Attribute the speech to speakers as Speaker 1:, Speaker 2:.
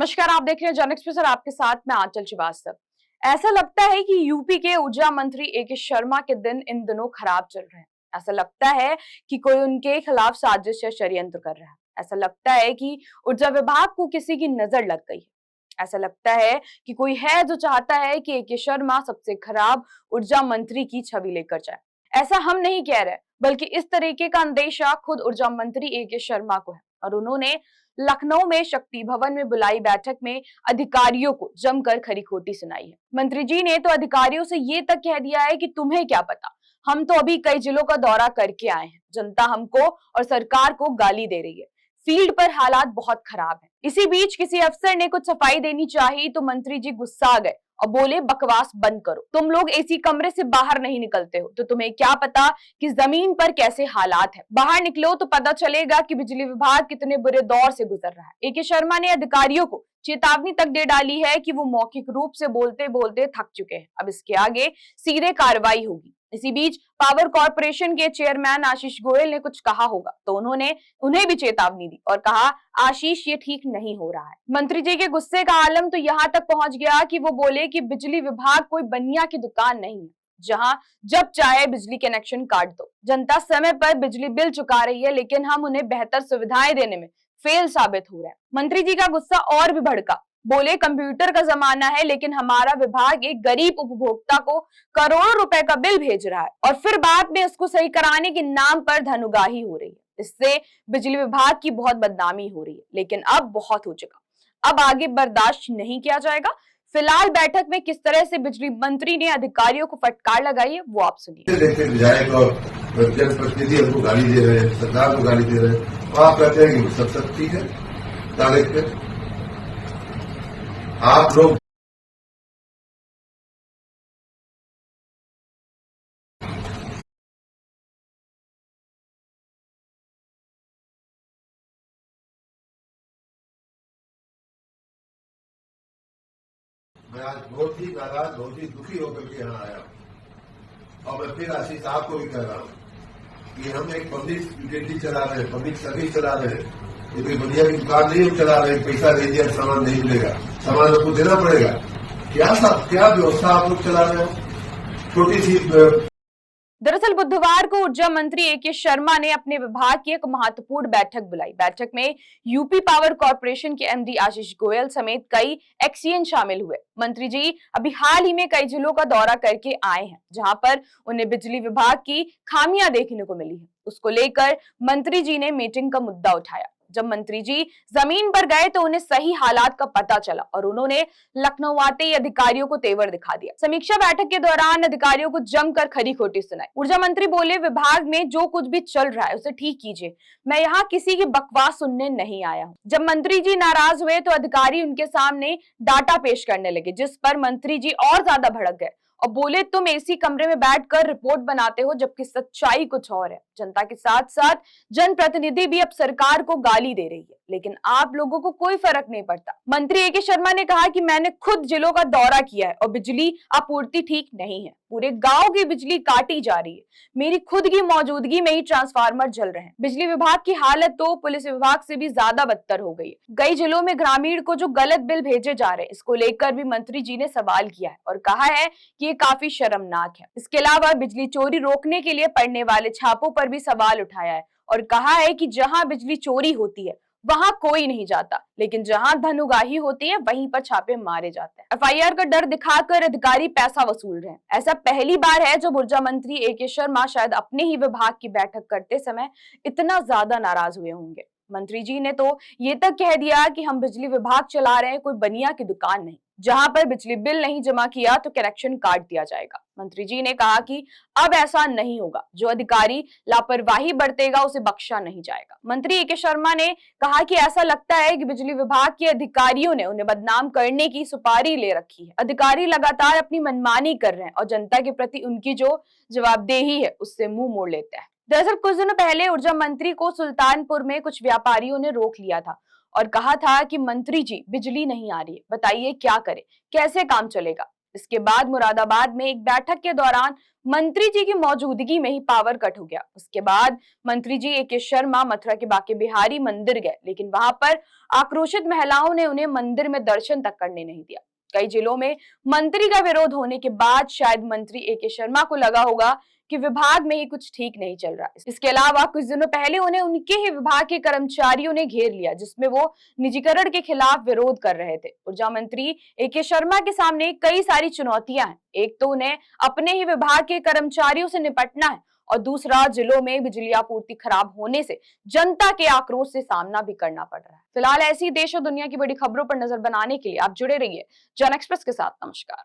Speaker 1: नमस्कार, आप देख रहे हैं जन एक्सप्रेस और आपके साथ मैं आंचल श्रीवास्तव। ऐसा लगता है कि यूपी के ऊर्जा मंत्री ए.के. शर्मा के दिन इन दिनों खराब चल रहे हैं। ऐसा लगता है कि कोई उनके खिलाफ साजिश या षड्यंत्र कर रहा है। ऐसा लगता है कि ऊर्जा विभाग को किसी की नजर लग गई है। ऐसा लगता है कि कोई है जो चाहता है कि ए.के. शर्मा सबसे खराब ऊर्जा मंत्री की छवि लेकर जाए। ऐसा हम नहीं कह रहे, बल्कि इस तरीके का अंदेशा खुद ऊर्जा मंत्री ए.के. शर्मा को है और उन्होंने लखनऊ में शक्ति भवन में बुलाई बैठक में अधिकारियों को जमकर खरी खोटी सुनाई है। मंत्री जी ने तो अधिकारियों से ये तक कह दिया है कि तुम्हें क्या पता, हम तो अभी कई जिलों का दौरा करके आए हैं, जनता हमको और सरकार को गाली दे रही है, फील्ड पर हालात बहुत खराब है। इसी बीच किसी अफसर ने कुछ सफाई देनी चाहिए तो मंत्री जी गुस्सा आ गए और बोले बकवास बंद करो, तुम लोग एसी कमरे से बाहर नहीं निकलते हो तो तुम्हें क्या पता कि जमीन पर कैसे हालात है। बाहर निकलो तो पता चलेगा कि बिजली विभाग कितने बुरे दौर से गुजर रहा है। ए.के. शर्मा ने अधिकारियों को चेतावनी तक दे डाली है कि वो मौखिक रूप से बोलते बोलते थक चुके हैं, अब इसके आगे सीधे कार्रवाई होगी। इसी बीच पावर कॉर्पोरेशन के चेयरमैन आशीष गोयल ने कुछ कहा होगा तो उन्होंने उन्हें भी चेतावनी दी और कहा, आशीष ये ठीक नहीं हो रहा है। मंत्री जी के गुस्से का आलम तो यहाँ तक पहुंच गया कि वो बोले कि बिजली विभाग कोई बनिया की दुकान नहीं है जहां जब चाहे बिजली कनेक्शन काट दो। जनता समय पर बिजली बिल चुका रही है, लेकिन हम उन्हें बेहतर सुविधाएं देने में फेल साबित हो रहे हैं। मंत्री जी का गुस्सा और भी भड़का, बोले कंप्यूटर का जमाना है लेकिन हमारा विभाग एक गरीब उपभोक्ता को करोड़ों रुपए का बिल भेज रहा है और फिर बाद में उसको सही कराने के नाम पर धनुगाही हो रही है। इससे बिजली विभाग की बहुत बदनामी हो रही है, लेकिन अब बहुत हो चुका, अब आगे बर्दाश्त नहीं किया जाएगा। फिलहाल बैठक में किस तरह से बिजली मंत्री ने अधिकारियों को फटकार लगाई है वो आप सुनिए।
Speaker 2: विधायक और जनप्रतिनिधि हमको गाली दे रहे हैं, सरकार को गाली दे रहे हैं, तो आप कहते हैं कि सब ठीक है। कागज पे आप लोग मैं आज बहुत ही नाराज, बहुत ही दुखी होकर के यहाँ आया और मैं फिर आशीष आपको भी कह रहा हूँ कि हम एक पब्लिक यूटिलिटी चला रहे हैं, पब्लिक सर्विस चला रहे हैं। ये कोई बढ़िया की दुकान नहीं हम चला रहे हैं, पैसा दे दिया सामान नहीं मिलेगा, सामान आपको देना पड़ेगा। क्या व्यवस्था आप लोग चला रहे हो? छोटी सी
Speaker 1: दरअसल बुधवार को ऊर्जा मंत्री ए.के. शर्मा ने अपने विभाग की एक महत्वपूर्ण बैठक बुलाई। बैठक में यूपी पावर कॉर्पोरेशन के एमडी आशीष गोयल समेत कई एक्सीएन शामिल हुए। मंत्री जी अभी हाल ही में कई जिलों का दौरा करके आए हैं जहां पर उन्हें बिजली विभाग की खामियां देखने को मिली है। उसको लेकर मंत्री जी ने मीटिंग का मुद्दा उठाया। जब मंत्री जी जमीन पर गए तो उन्हें सही हालात का पता चला और उन्होंने लखनऊ आते ही अधिकारियों को तेवर दिखा दिया। समीक्षा बैठक के दौरान अधिकारियों को जमकर खरी खोटी सुनाई। ऊर्जा मंत्री बोले, विभाग में जो कुछ भी चल रहा है उसे ठीक कीजिए, मैं यहाँ किसी की बकवास सुनने नहीं आया हूँ। जब मंत्री जी नाराज हुए तो अधिकारी उनके सामने डाटा पेश करने लगे, जिस पर मंत्री जी और ज्यादा भड़क गए और बोले, तुम एसी कमरे में बैठकर रिपोर्ट बनाते हो जबकि सच्चाई कुछ और है। जनता के साथ साथ जनप्रतिनिधि भी अब सरकार को गाली दे रही है, लेकिन आप लोगों को कोई फर्क नहीं पड़ता। मंत्री ए.के. शर्मा ने कहा कि मैंने खुद जिलों का दौरा किया है और बिजली आपूर्ति ठीक नहीं है, पूरे गांव की बिजली काटी जा रही है, मेरी खुद की मौजूदगी में ही ट्रांसफार्मर जल रहे हैं। बिजली विभाग की हालत तो पुलिस विभाग से भी ज्यादा बदतर हो गई है। कई जिलों में ग्रामीण को जो गलत बिल भेजे जा रहे हैं, इसको लेकर भी मंत्री जी ने सवाल किया है और कहा है कि ये काफी शर्मनाक है। इसके अलावा बिजली चोरी रोकने के लिए पड़ने वाले छापों पर भी सवाल उठाया है और कहा है कि जहां बिजली चोरी होती है वहां कोई नहीं जाता, लेकिन जहां धनुगाही होती है वहीं पर छापे मारे जाते हैं। एफआईआर का डर दिखाकर अधिकारी पैसा वसूल रहे हैं। ऐसा पहली बार है जब ऊर्जा मंत्री ए.के. शर्मा शायद अपने ही विभाग की बैठक करते समय इतना ज्यादा नाराज हुए होंगे। मंत्री जी ने तो ये तक कह दिया कि हम बिजली विभाग चला रहे हैं, कोई बनिया की दुकान नहीं, जहां पर बिजली बिल नहीं जमा किया तो कनेक्शन काट दिया जाएगा। मंत्री जी ने कहा कि अब ऐसा नहीं होगा, जो अधिकारी लापरवाही बरतेगा उसे बख्शा नहीं जाएगा। मंत्री ए.के. शर्मा ने कहा कि ऐसा लगता है कि बिजली विभाग के अधिकारियों ने उन्हें बदनाम करने की सुपारी ले रखी है। अधिकारी लगातार अपनी मनमानी कर रहे हैं और जनता के प्रति उनकी जो जवाबदेही है उससे मुंह मोड़ लेते हैं। दरअसल कुछ दिनों पहले ऊर्जा मंत्री को सुल्तानपुर में कुछ व्यापारियों ने रोक लिया था और कहा था कि मंत्री जी बिजली नहीं आ रही है, बताइए क्या करें, कैसे काम चलेगा। इसके बाद मुरादाबाद में एक बैठक के दौरान मंत्री जी की मौजूदगी में ही पावर कट हो गया। उसके बाद मंत्री जी ए के शर्मा मथुरा के बांके बिहारी मंदिर गए, लेकिन वहां पर आक्रोशित महिलाओं ने उन्हें मंदिर में दर्शन तक करने नहीं दिया। कई जिलों में मंत्री का विरोध होने के बाद शायद मंत्री ए के शर्मा को लगा होगा कि विभाग में ही कुछ ठीक नहीं चल रहा है। इसके अलावा कुछ दिनों पहले उन्हें उनके ही विभाग के कर्मचारियों ने घेर लिया, जिसमें वो निजीकरण के खिलाफ विरोध कर रहे थे। ऊर्जा मंत्री ए के शर्मा के सामने कई सारी चुनौतियां हैं। एक तो उन्हें अपने ही विभाग के कर्मचारियों से निपटना है, और दूसरा जिलों में बिजली आपूर्ति खराब होने से जनता के आक्रोश से सामना भी करना पड़ रहा है। फिलहाल ऐसी देश और दुनिया की बड़ी खबरों पर नजर बनाने के लिए आप जुड़े रहिए जन एक्सप्रेस के साथ। नमस्कार।